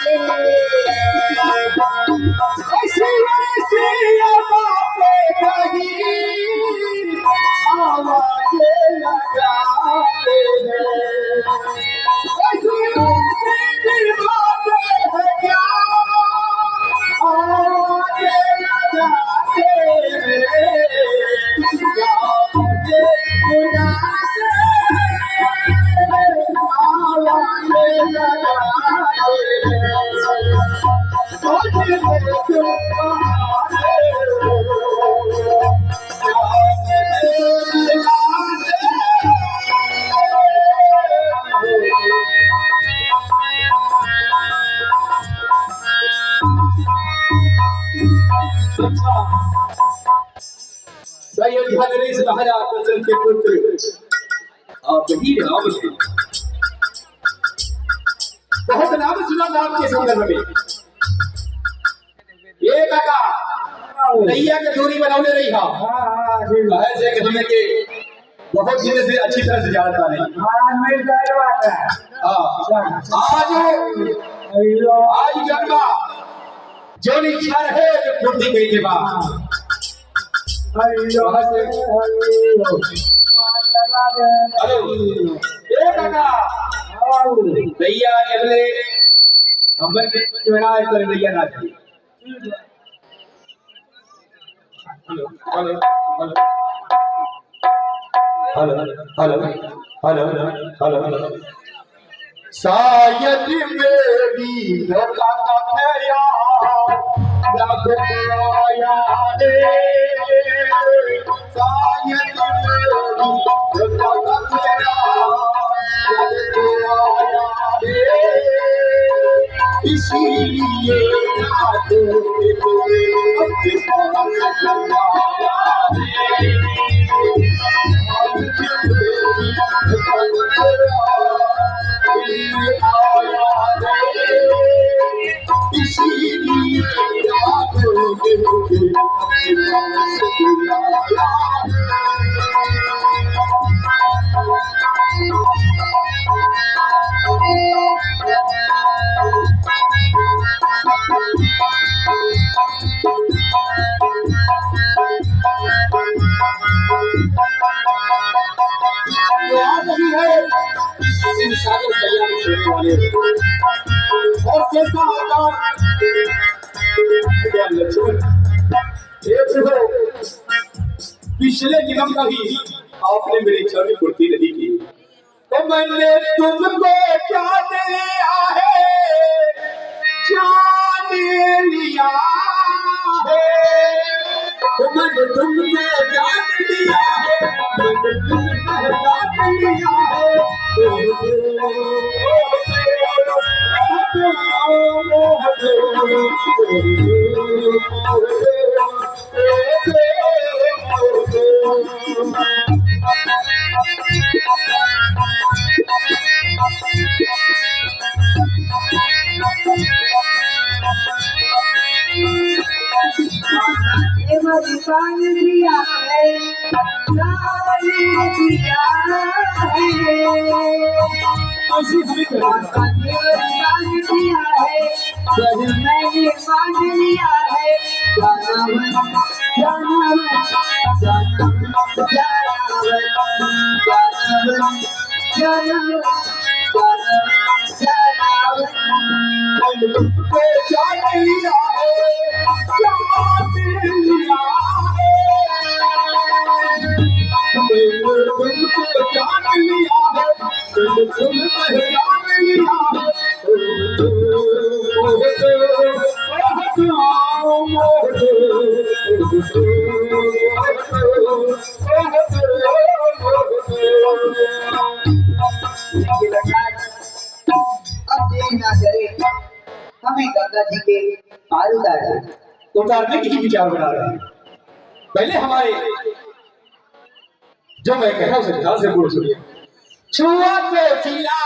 ऐसी ऐसी बातें कही आवाज़ें लगाते हैं। ऐसी ऐसी बातें हैं क्या आवाज़ें लगाते हैं। क्या मुझे बुलाते हैं आवाज़ें लगाते हैं। अयोध्या नरेश महाराज दशरथ के पुत्र और वही राम है। बहुत नाम सुना नाम के संदर्भ में। ये काका नैया के दूरी बनाने रही हा। ऐसे कि हमें के बहुत दिन से अच्छी तरह से जानता नहीं। आज जन्मा जो इच्छा रहे जो पूर्ति कही के बाद हेलो ए काका नैया अगले हमर के चुना कर नैया ना थी। Hello hello hello hello hello hello शायद मेरी धोखा का खया लग आया रे। शायद मेरी धोखा का खया लग आया रे। इसीलिए यादों के अपने पास लगाया रे। इसीलिए यादों के अपने पास लगाया। और कैसा पिछले जन्म का भी आपने मेरी इच्छा की पूर्ति नहीं की तो मैंने तुमको जान लिया है। जान लिया है तो मैंने तुमको जान लिया है। मैंने तुमको जान लिया जान लिया है। हमें गंगा जी के पार उतारने की विचार बना रहे हैं। पहले हमारे जो मैं कह रहा हूं ध्यान से बोल सुनिए। छुआ पे फिला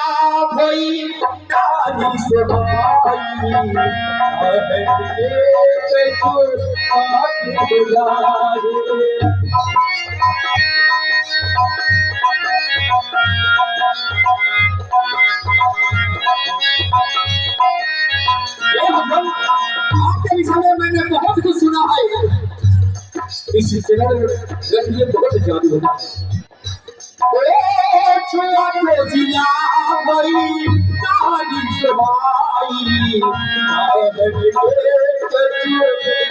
भई डाली से भाई के तो आँख बुझाए। आपके विषय में मैंने बहुत कुछ सुना है। इस जगह में बहुत जादू होता है। ओ छुआ तो जिया भई कहानी सुनाई आदर के कछु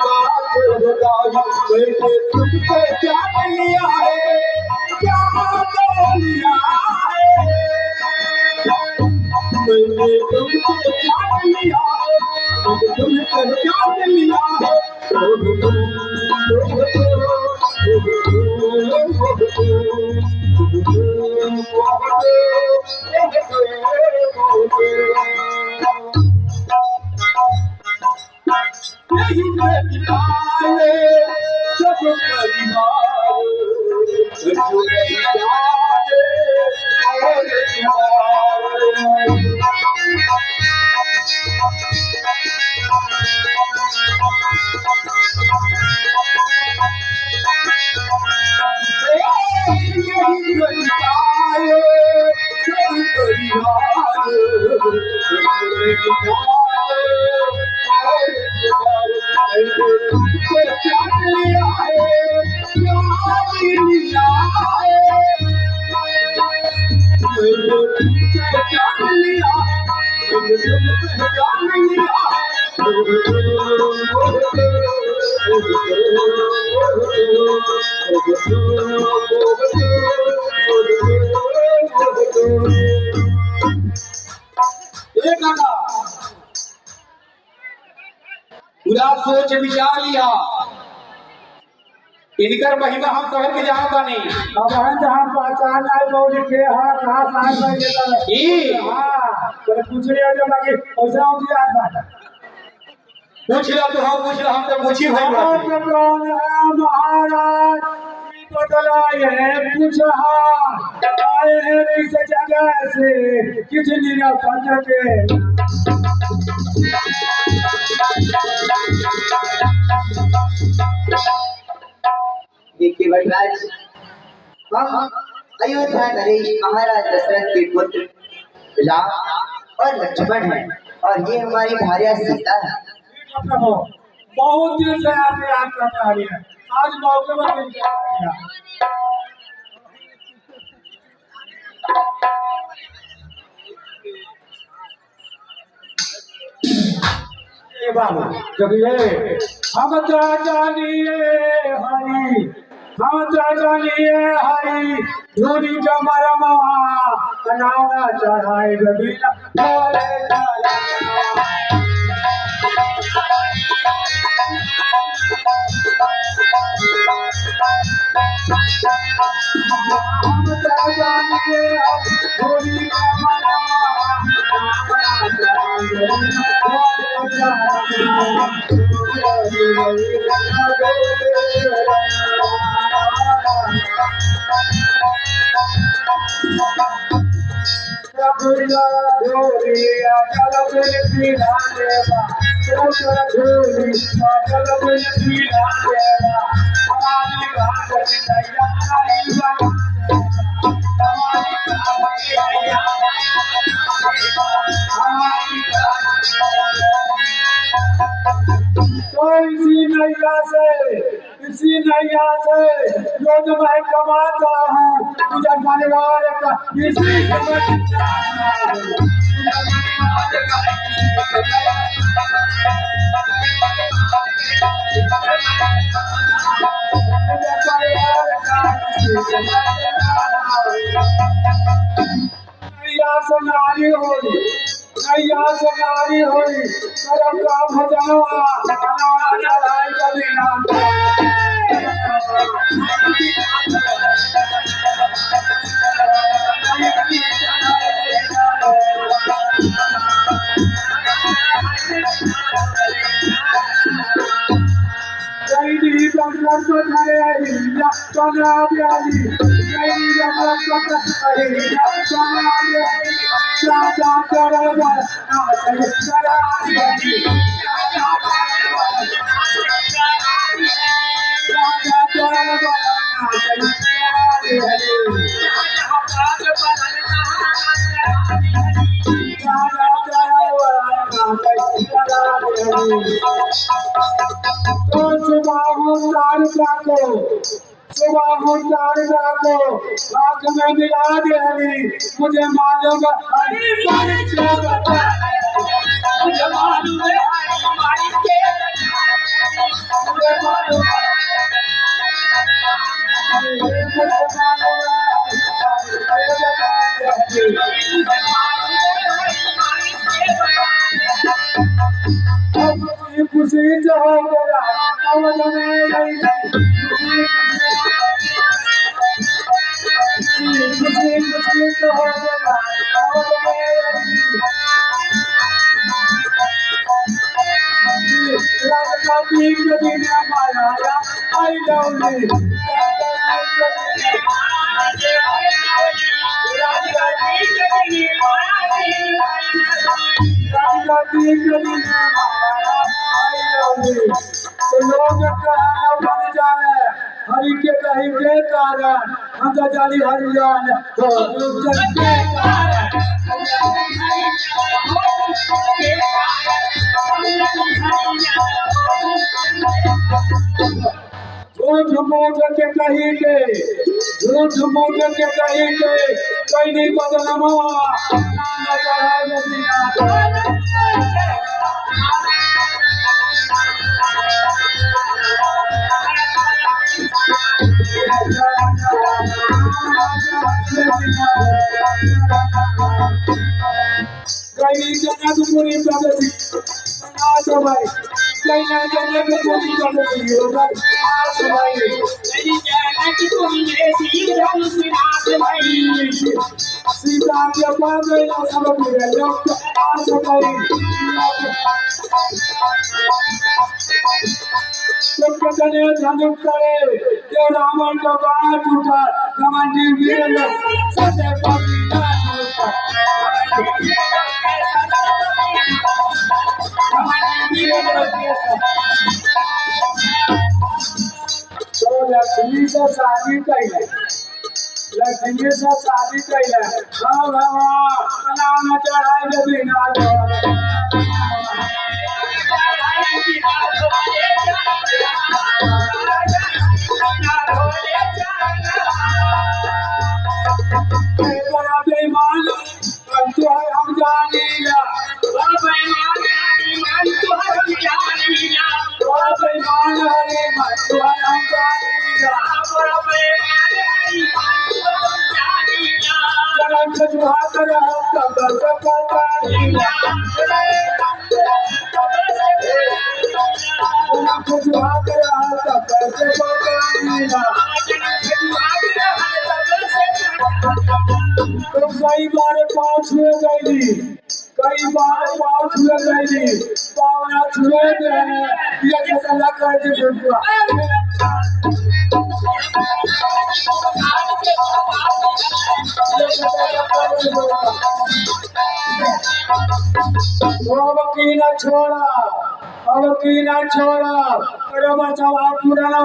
बात बताई मैंने तुमको क्या लिया है क्या लिया है मैंने तुमको क्या लिया है तुमको क्या लिया है पूरा सोच विचार लिया इनकर महिमा हम शहर के जहाँ बने अब हम जहाँ पहचान आए बोल के हाँ कहाँ साल में ये हाँ तो पूछ लिया जो लगे ऐसा हो गया बात पूछ रहा तो हम पूछ रहा हम तो पूछी भाई कौन है महाराज बदला ये पूछा आए हैं किस जगह से किस निरापद के देखिए भट्टराज, हम अयोध्या नरेश महाराज दशरथ के पुत्र राम और लक्ष्मण हैं और ये हमारी भार्या सीता है। बहुत दिन से आपने याद करता है, आज मौके पर मिल गया। बाबू जब ये हम जानिए हरी हम जानिए हरी धूरी जमरमा नाना चढ़ाए गबीना बोले हम जानिए धूरी जमरमा नाना चढ़ाए इसी नैया से रोज मैं कमाता हूँ तुझे परिवार का इसी नारी होई नैया से नारी होई करम का भजनवा लड़ाई कबीना तो सुबह हो तारका को आंख में मिला दे हरी मुझे मालूम खुशी जो हो गया अवध में खुशी जो हो गया अवध में राजा जी के दिन माया आई डाउनी तो लोग बन जाए हरि के कहीं के कारण हम तो जाली हरियान तो झूठ मूठ के कहीं के कोई नहीं बदलमा नाम चढ़ाए कहीं जनकपुरी प्रगति भाई कहीं जनकपुरी प्रगति सीता के बाद सब मिले आज भाई धनुष करे जो रावण का बात उठा घमंडी वीर सत्य तो लक्ष्मी से शादी कैले हाँ नाम चढ़ाए बिना बेईमान हम जानीला बेईमान हरे मन हम जानीला जन्म जुहा कर तब पतानीला जन्म जुहा कर तब पतानीला तो कई बार पाँव छुए गई पावना छुए ये सला कर दे बुआ अब की ना छोड़ा अरे बचावा पुराना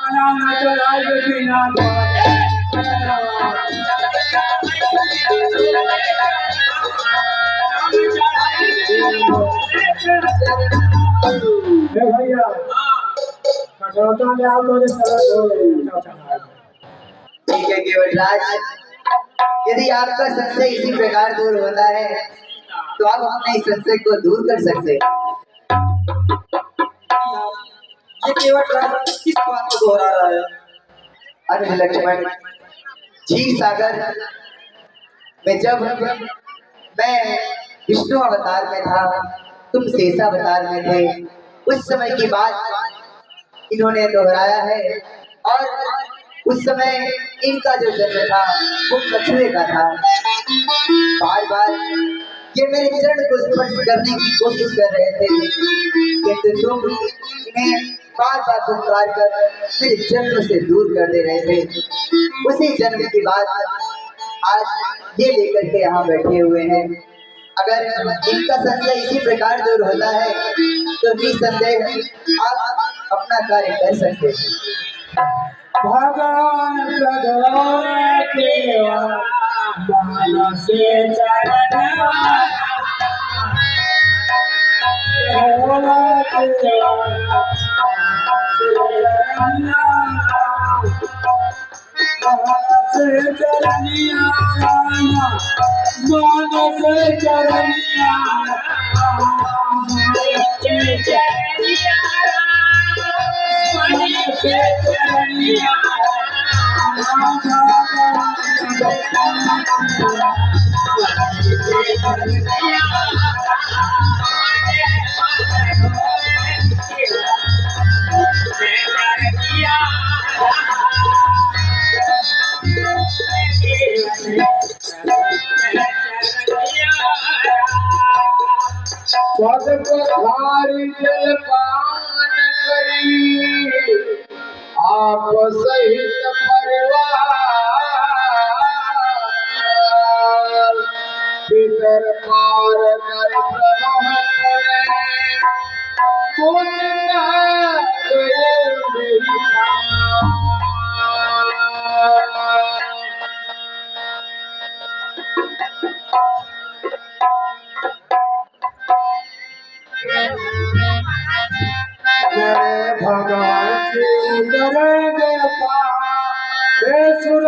अनाना चढ़ाई बिना भैया कटौता ले आओ तो ठीक है केवलराज, यदि आपका संशय इसी प्रकार दूर होता है तो आप अपने इस संशय को दूर कर सकते हैं। ये केवलराज किस बात को दोहरा रहा है? अरे लक्ष्मण, क्षीर सागर में जब मैं विष्णु अवतार में था, तुम शेष अवतार में थे, उस समय की बात इन्होंने दोहराया है। और उस समय इनका जो जन्म था वो कछुए का था। बार बार ये मेरे चरण को स्पर्श करने की कोशिश कर रहे थे, किंतु तुम इन्हें बार बार पुकार कर मेरे जन्म से दूर कर दे रहे थे। उसी जन्म की बात आज ये लेकर के यहाँ बैठे हुए हैं। अगर इनका संशय इसी प्रकार दूर होता है तो निसंदेह आप अपना कार्य कर सकते हैं। भगवान से चरण पदपधारी जलपान करी आप सहित परिवार पितर पार कर प्रवाह करे पुण्य गए मेरी भगवान के उतरेंगे पार सुर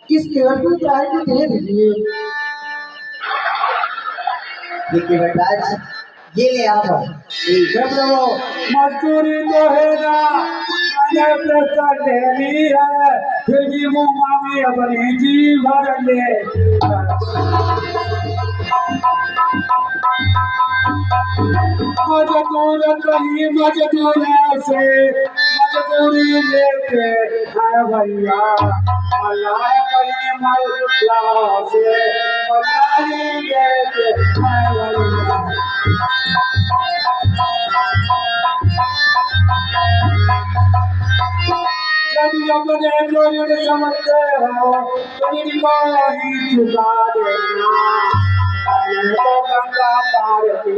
किस केवट को चाहे तो दे दीजिए। ये केवटराज ये ले आप मजदूरी तो है ना, मैंने प्रश्न लेनी है, फिर भी मुँह में अपनी जी भर ले। मजदूर कहीं मजदूर से मजदूरी लेते है भैया, अल्लाह कहीं मल्ला से मल्लाही लेते है भैया। जब अपने लोग समझते हो तो इनको ही चुका देना,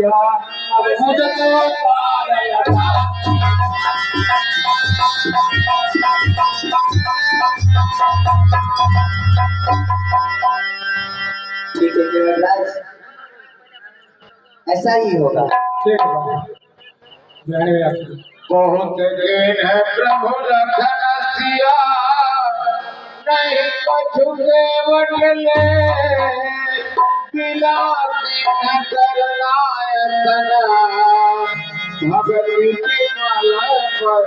भैया अब मुझको पागल लगा। ठीक है केवटराज, ऐसा ही होगा। ठीक है जाने भैया। बहुत दिन है प्रभु लखन सिया, नहीं पछुके वटले, बिलासी न करना यतना, भगति की माला पर।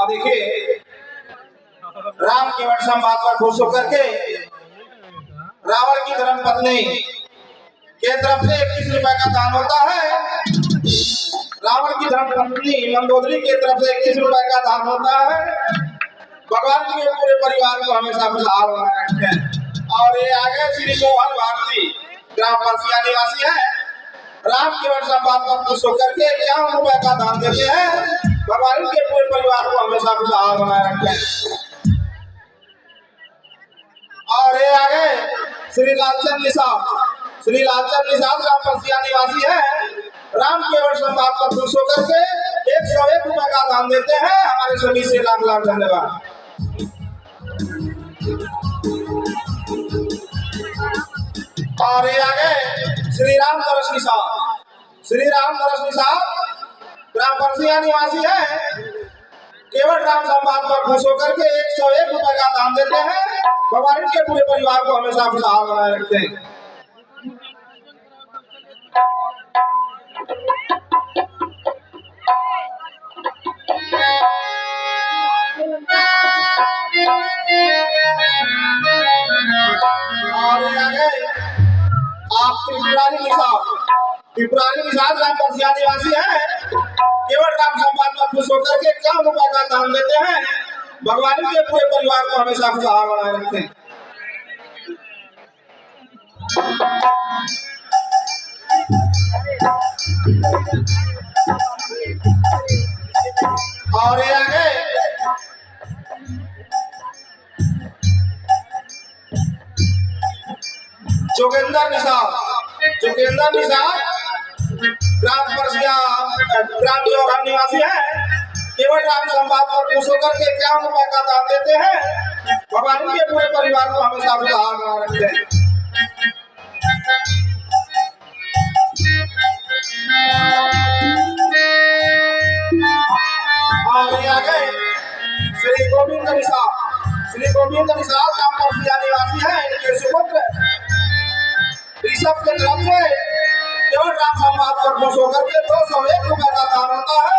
देखिए राम केवट संवाद पर खुश होकर के रावण की धर्म पत्नी के तरफ से 21 रुपए का दान होता है। रावण की धर्म पत्नी मंदोदरी के तरफ से 21 रुपए का दान होता है। भगवान जी के पूरे परिवार को हमेशा खुशहाल बनाए रखें। और ये आगे श्री मोहन भारती ग्राम परसिया निवासी है। राम केवट संवाद पर खुश होकर के 51 रुपए का दान देते हैं। भगवान के पूरे परिवार को हमेशा खुशहाल बनाए रखें। और ये आगे श्री लालचंद निषाद ग्राम परसिया निवासी है। राम केवट संवाद पर खुश होकर के 101 रुपए का दान देते हैं। हमारे सभी से लाख लाख धन्यवाद। और ये आगे श्री राम नरस निषाद ग्राम परसिया निवासी है। केवट राम संवाद पर खुश होकर के 101 रुपए का दान देते हैं। भगवान के पूरे परिवार को हमेशा खुशहाल बनाए रखते हैं। और आप त्रिपुरारी निषाद ग्राम परसिया निवासी है। केवट राम संवाद पर खुश होकर के 51 रुपए का दान देते हैं। भगवान के पूरे परिवार को हमेशा खुशहाल बनाए रखते हैं। और ये आगे जोगेंद्र निषाद ग्राम परसिया ग्राम जोहर निवासी है। केवट राम संवाद पर खुश होकर के 51 रुपए का दान देते हैं। भगवान के पूरे परिवार को हमेशा खुशहाल बनाए रखते हैं। और ये आगे श्री गोविंद निषाद ग्राम परसिया निवासी है। इनके सुपुत्र ऋषभ के तरफ से केवट राम संवाद पर खुश होकर के 201 रुपए का दान होता है।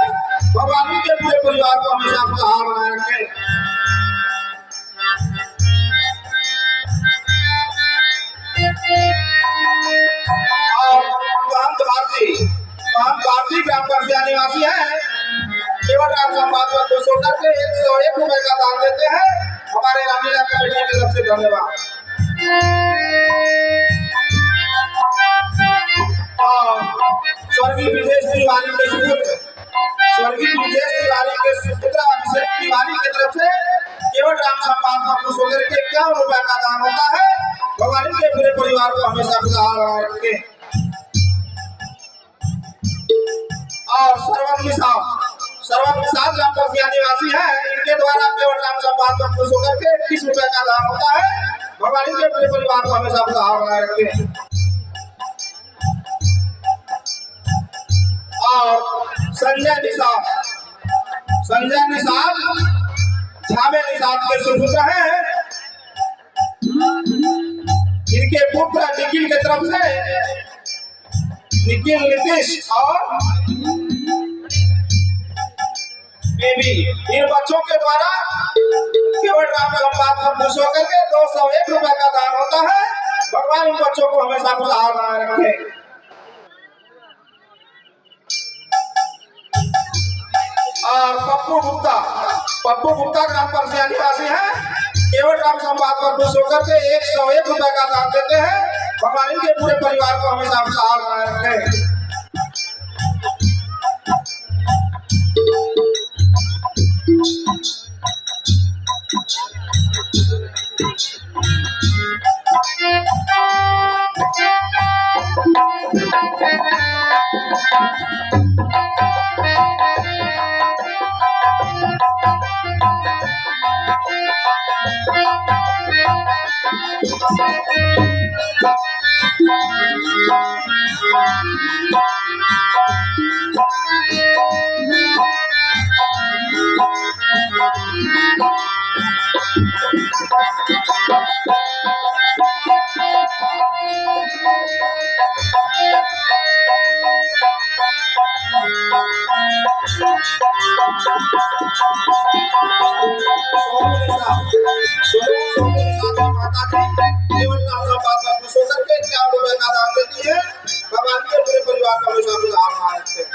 भगवान के पूरे परिवार को हमेशा खुशहाल बनाए रखें। और भारती ग्राम परसिया निवासी है। केवट राम संवाद पर खुश होकर के 101 रुपए का दान देते हैं। हमारे रामलीला कमेटी की तरफ से धन्यवाद। स्वर्गीय विदेश तिवारी के सुपुत्र अभिषेक तिवारी की तरफ से केवट राम संवाद पर खुश होकर के 51 रुपए का दान होता है। भगवान के पूरे परिवार को हमेशा खुशहाल बनाए रखें। और श्रवण निषाद ग्राम परसिया निवासी है। इनके द्वारा केवट राम संवाद पर खुश होकर के 21 रुपए का दान होता है। भगवान के पूरे परिवार को हमेशा खुशहाल बनाए रखें। और संजय निषाद झामे निषाद के सुपुत्र हैं। इनके पुत्र निखिल के तरफ से निखिल नीतीश और बेबी, इन बच्चों के द्वारा केवट राम संवाद पर खुश होकर के 201 रुपए का दान होता है। भगवान इन बच्चों को हमेशा खुशहाल बनाए रखे। और पप्पू गुप्ता ग्राम परसिया निवासी है। केवट राम संवाद पर खुश होकर के 101 रुपए का दान देते हैं। भगवान इनके पूरे परिवार को हमेशा खुशहाल बनाए रखें। भगवान के पूरे परिवार का हमेशा खुशहाल बनाए रखें।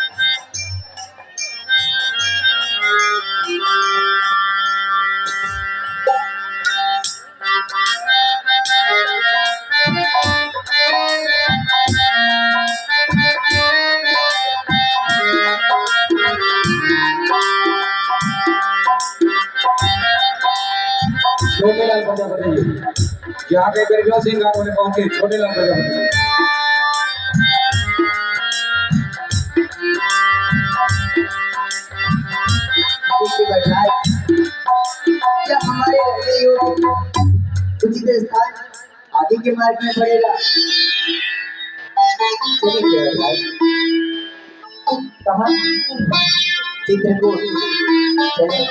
छोटे लाल प्रजापति जहाँ के गरीबों सिंगार होने पहुंचे छोटे लाल प्रजापति। क्या हमारे रहने योग्य उचित स्थान आगे के मार्ग में पड़ेगा? चलिए कहाँ? चित्रकूट चले।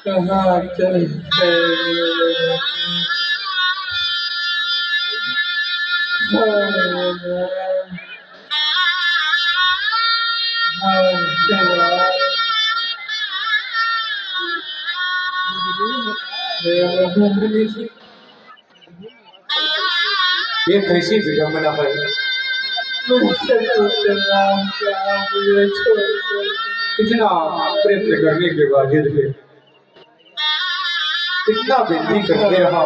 कहाँ चल ये कैसी विडम्बना है। इतना प्रयत्न करने के बावजूद भी इतना विनती करते रहा,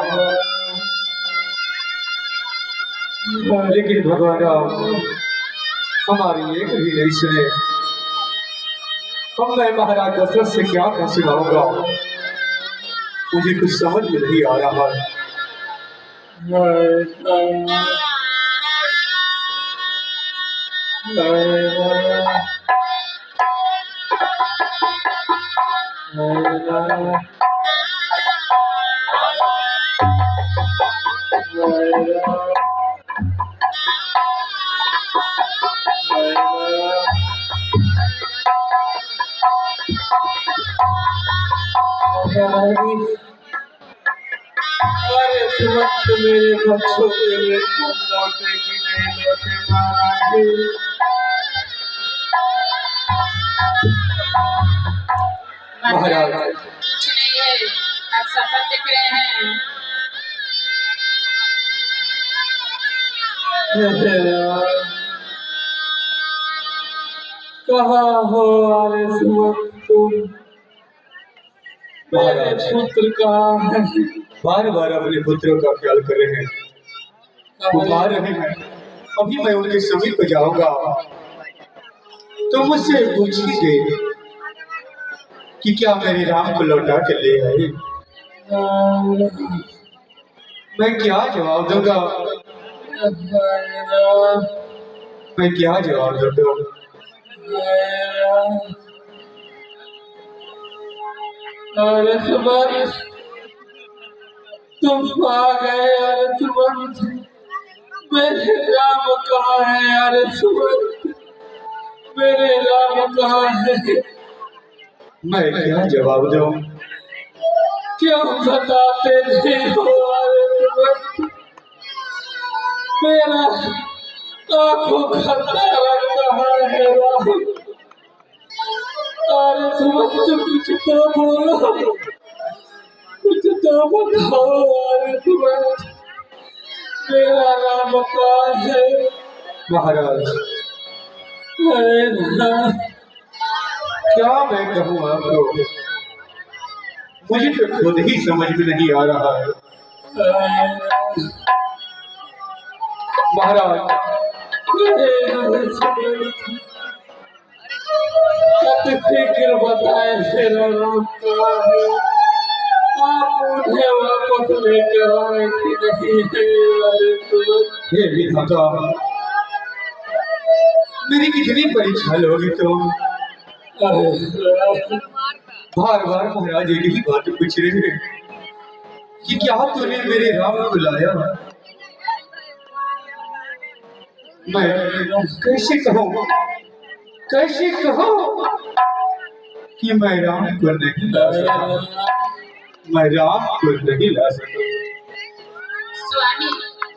लेकिन भगवान हमारी एक भी नहीं सुने। अब मैं महाराज दशरथ से क्या कह सुनाऊंगा, मुझे कुछ समझ में नहीं आ रहा है। अरे सुमंत मेरे बच्चों मेरे लौटे कि नहीं लौटे महाराज। कुछ नहीं है, आप सफल दिख रहे हैं। कहाँ हो अरे सुमंत तुम? मेरे पुत्र कहाँ है? बार बार अपने पुत्रों का ख्याल कर रहे हैं, पुकार रहे हैं। अभी मैं उनके समीप जाऊंगा तो मुझसे पूछिए कि क्या मेरे राम को लौटा के ले आए। मैं क्या जवाब दूंगा? मैं क्या जवाब दूंगा? अरे सुमन, तुम आ गए। अरे सुमन, मेरे राम कहाँ है? अरे सुमन, मेरे राम कहाँ है? मैं क्या जवाब दूं? क्यों बताते नहीं हो? अरे सुमन, मेरा आंखों का तारा कहाँ है राम? अरे सुमन, तुम कुछ तो बोलो, कुछ तो बताओ। अरे सुमन, मेरा राम कहाँ है? महाराज, क्या मैं कहूँ आपको, मुझे तो खुद ही समझ में नहीं आ रहा है। महाराज, फिक्र बताए मेरा राम कहाँ है? आप उन्हें वापस लेकर आए कि नहीं? हे विधाता, मेरी कितनी परीक्षा लोगी तुम? बार बार महाराज एक ही बात पूछ रहे हैं कि क्या तूने मेरे राम को लाया? मैं कैसे कहूँ कि मैं राम को नहीं ला सका, मैं राम को नहीं ला सका। स्वामी,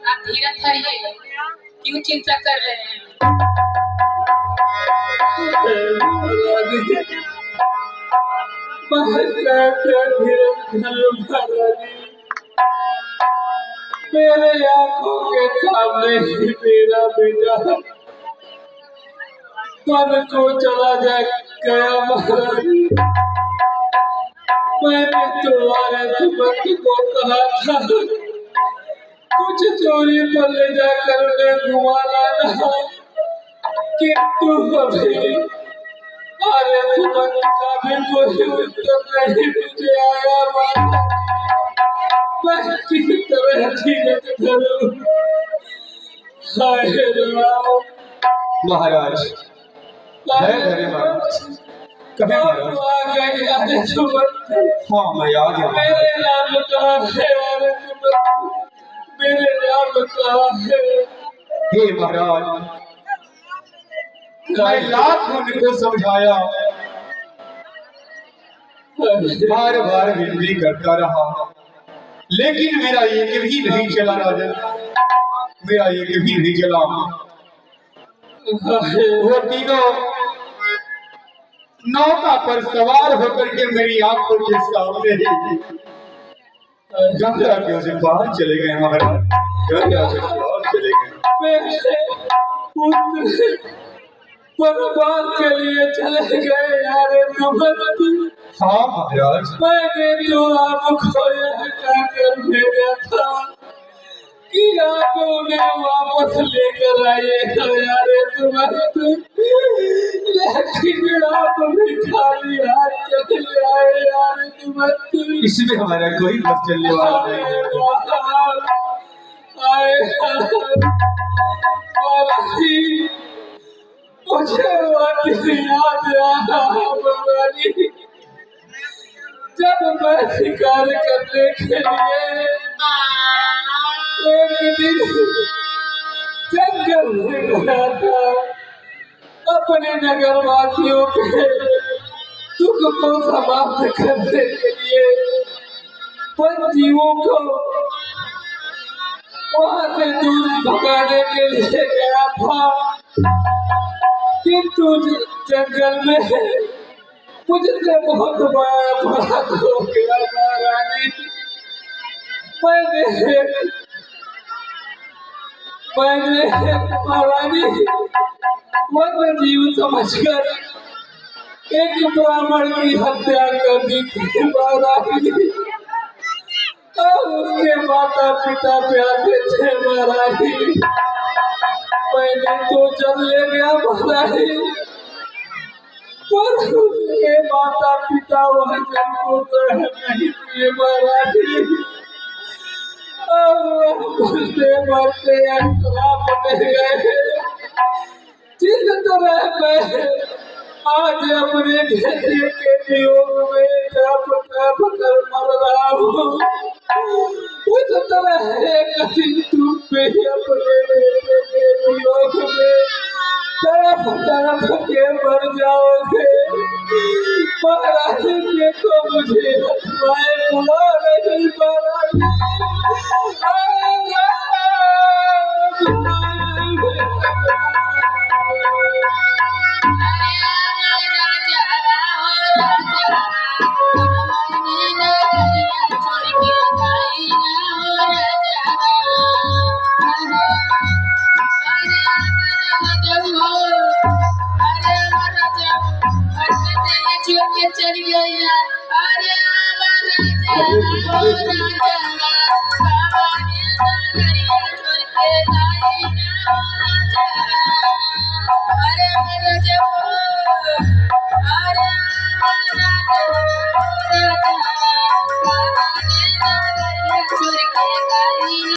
आप धीरज धरिए, क्यों चिंता कर रहे हैं? मेरे आंखों के सामने ही मेरा बेटा मन को चला गया। महाराज, मैंने तुम्हारे सुमंत को कहा था कुछ चोरी पर ले जाकर उन्हें घुमा लाना, किंतु अभी अरे सुमंत का भी कोई उत्तर नहीं मुझे आया। मैं किस तरह धीरज धरूं? हाय राम। महाराज, कभी आ गए। अरे सुमंत, हाँ मैं आ गया। मेरे राम कहाँ है? अरे सुमंत, मेरे राम कहाँ है? हे महाराज, मैं लाख उनको समझाया, बार बार विनती करता रहा, लेकिन मेरा एक भी नहीं चला राजन, मेरा एक भी नहीं चला। वो तीनों नौका पर सवार होकर के मेरी आंखों के सामने ही गंगा के उसे बाहर चले गए। महाराज, गंगा से बाहर चले गए। बर्बाद के लिए चले गए। यारे सुमंत, हाँ महाराज, मैंने जो आपको यह कहकर भेजा था कि आप उन्हें वापस लेकर आइए। यारे सुमंत, लेकिन आप भी खाली हाथ चले आए। यारे सुमंत, इसमें हमारा कोई बस चलने वाला नहीं है। मुझे याद आया जब मैं शिकार करने के लिए एक दिन जंगल में गया था, अपने नगर वासियों के दुख को समाप्त करने के लिए पंछियों को वहां से दूर भगाने के लिए गया था, किंतु जंगल में मुझसे बहुत बड़ा अपराध हो गया। महारानी, मैंने महारानी वन्य जीव समझकर एक ब्राह्मण की हत्या कर दी थी। महारानी, और उसके माता पिता प्यारे थे। महारानी, मैंने तो चल ले गया महारानी, पर उसके माता पिता वह जन को ग्रहण नहीं किए। महारानी, और मरते मरते अंतराप में गए। जिस तरह मैं आज अपने बेटे के वियोग में तड़प तड़प कर मर रहा हूँ। उस तरह एक दिन तुम भी अपने बेटे के वियोग में तड़प तड़प के मर जाओगे। महाराज देखो मुझे हथवाए बुला नहीं महाराज। चली गई। अरे